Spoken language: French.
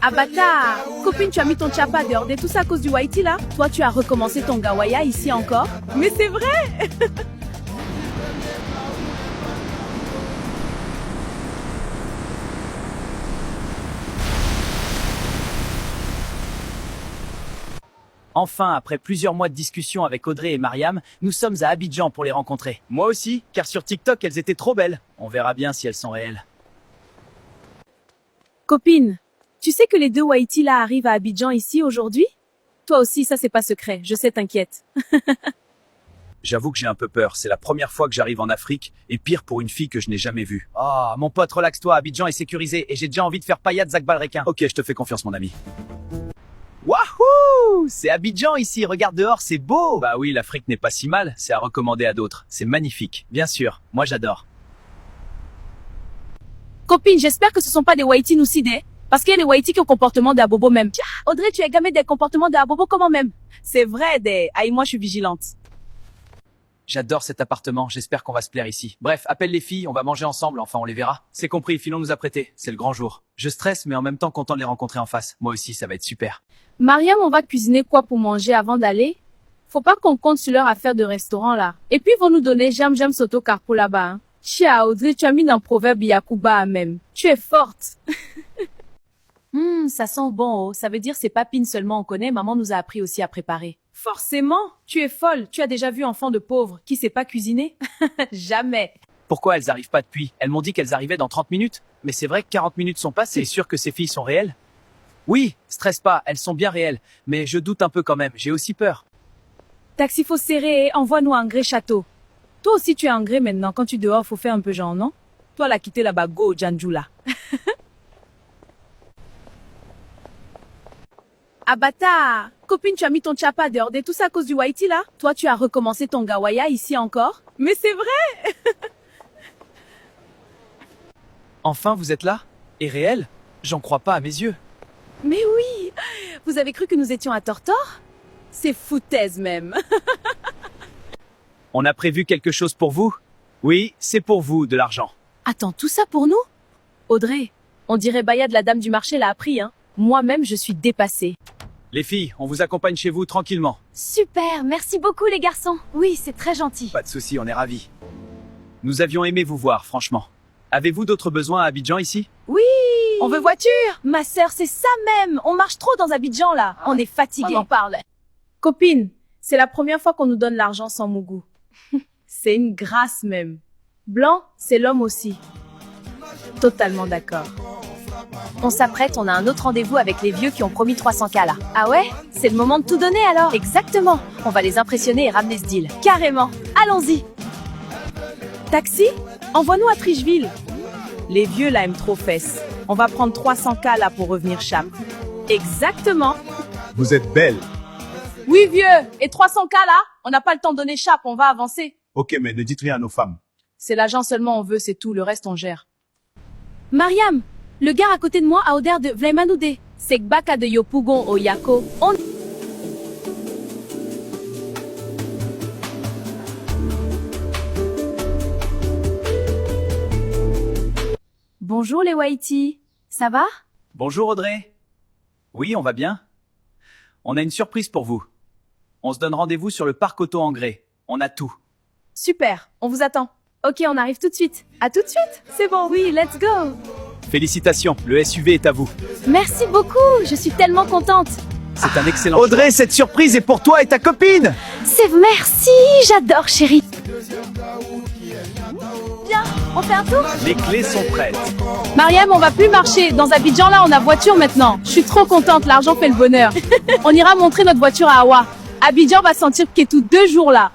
Ah bâtard! Copine, tu as mis ton chapa dehors de tout ça à cause du Whitey là? Toi, tu as recommencé ton gawaya ici encore? Mais c'est vrai! Enfin, après plusieurs mois de discussion avec Audrey et Mariam, nous sommes à Abidjan pour les rencontrer. Moi aussi, car sur TikTok, elles étaient trop belles. On verra bien si elles sont réelles. Copine, tu sais que les deux Whitey là arrivent à Abidjan ici aujourd'hui? Toi aussi, ça c'est pas secret, je sais, t'inquiète. J'avoue que j'ai un peu peur, c'est la première fois que j'arrive en Afrique, et pire pour une fille que je n'ai jamais vue. Oh, mon pote, relaxe-toi, Abidjan est sécurisé, et j'ai déjà envie de faire paillade Zach Balrequin. Ok, je te fais confiance, mon ami. Wahou! C'est Abidjan ici, regarde dehors, c'est beau! Bah oui, l'Afrique n'est pas si mal, c'est à recommander à d'autres. C'est magnifique, bien sûr, moi j'adore. Copine, j'espère que ce sont pas des Whitey noucidés. Parce qu'il y a des Whitey qui ont comportement d'Abobo même. Audrey, tu as gamé des comportements d'Abobo comment même? C'est vrai, des... Aïe, moi je suis vigilante. J'adore cet appartement, j'espère qu'on va se plaire ici. Bref, appelle les filles, on va manger ensemble, enfin on les verra. C'est compris, Filon nous a prêté, c'est le grand jour. Je stresse, mais en même temps content de les rencontrer en face. Moi aussi, ça va être super. Mariam, on va cuisiner quoi pour manger avant d'aller? Faut pas qu'on compte sur leur affaire de restaurant là. Et puis ils vont nous donner jam soto carpo là-bas. Hein. Chia, Audrey, tu as mis dans le proverbe Yakuba même. Tu es forte. Ça sent bon, oh. Ça veut dire c'est pas pine seulement on connaît, maman nous a appris aussi à préparer. Forcément, tu es folle. Tu as déjà vu enfant de pauvre qui sait pas cuisiner? Jamais. Pourquoi elles arrivent pas depuis? Elles m'ont dit qu'elles arrivaient dans 30 minutes. Mais c'est vrai que 40 minutes sont passées. C'est sûr que ces filles sont réelles? Oui, stresse pas, elles sont bien réelles. Mais je doute un peu quand même, j'ai aussi peur. Taxi, faut serrer et envoie-nous un gré château. Toi aussi tu es en gré maintenant, quand tu dehors, faut faire un peu genre, non? Toi la quitter là-bas, go, Janju là. Ah bâtard! Copine, tu as mis ton chapa dehors de tout ça à cause du Whitey là? Toi, tu as recommencé ton gawaya ici encore? Mais c'est vrai! Enfin, vous êtes là? Et réel? J'en crois pas à mes yeux. Mais oui! Vous avez cru que nous étions à Tortor? C'est foutaise même. On a prévu quelque chose pour vous? Oui, c'est pour vous, de l'argent. Attends, tout ça pour nous? Audrey, on dirait Bayad, la dame du marché, l'a appris, hein? Moi-même, je suis dépassée. Les filles, on vous accompagne chez vous tranquillement. Super, merci beaucoup les garçons. Oui, c'est très gentil. Pas de souci, on est ravis. Nous avions aimé vous voir, franchement. Avez-vous d'autres besoins à Abidjan ici? Oui! On veut voiture! Ma sœur, c'est ça même! On marche trop dans Abidjan là. On est fatigués. On en parle. Copine, c'est la première fois qu'on nous donne l'argent sans Mougou. C'est une grâce même. Blanc, c'est l'homme aussi. Totalement d'accord. On s'apprête, on a un autre rendez-vous avec les vieux qui ont promis 300K là. Ah ouais? C'est le moment de tout donner alors? Exactement. On va les impressionner et ramener ce deal. Carrément. Allons-y. Taxi? Envoie-nous à Tricheville. Les vieux là aiment trop fesses. On va prendre 300K là pour revenir chap. Exactement. Vous êtes belle. Oui vieux. Et 300K là? On n'a pas le temps de donner chap, on va avancer. Ok, mais ne dites rien à nos femmes. C'est l'agent seulement on veut, c'est tout. Le reste on gère. Mariam! Le gars à côté de moi a odeur de Vlemanoude. C'est Gbaka de Yopougon au Yako. Bonjour les Whitey. Ça va? Bonjour Audrey. Oui, on va bien. On a une surprise pour vous. On se donne rendez-vous sur le parc auto en grès. On a tout. Super, on vous attend. Ok, on arrive tout de suite. À tout de suite? C'est bon, oui, let's go. Félicitations, le SUV est à vous. Merci beaucoup, je suis tellement contente. C'est un excellent Audrey, cette surprise est pour toi et ta copine. C'est merci, j'adore chérie. Viens, on fait un tour? Les clés sont prêtes. Mariam, on va plus marcher. Dans Abidjan là, on a voiture maintenant. Je suis trop contente, l'argent fait le bonheur. On ira montrer notre voiture à Awa. Abidjan va sentir Kétou 2 jours là.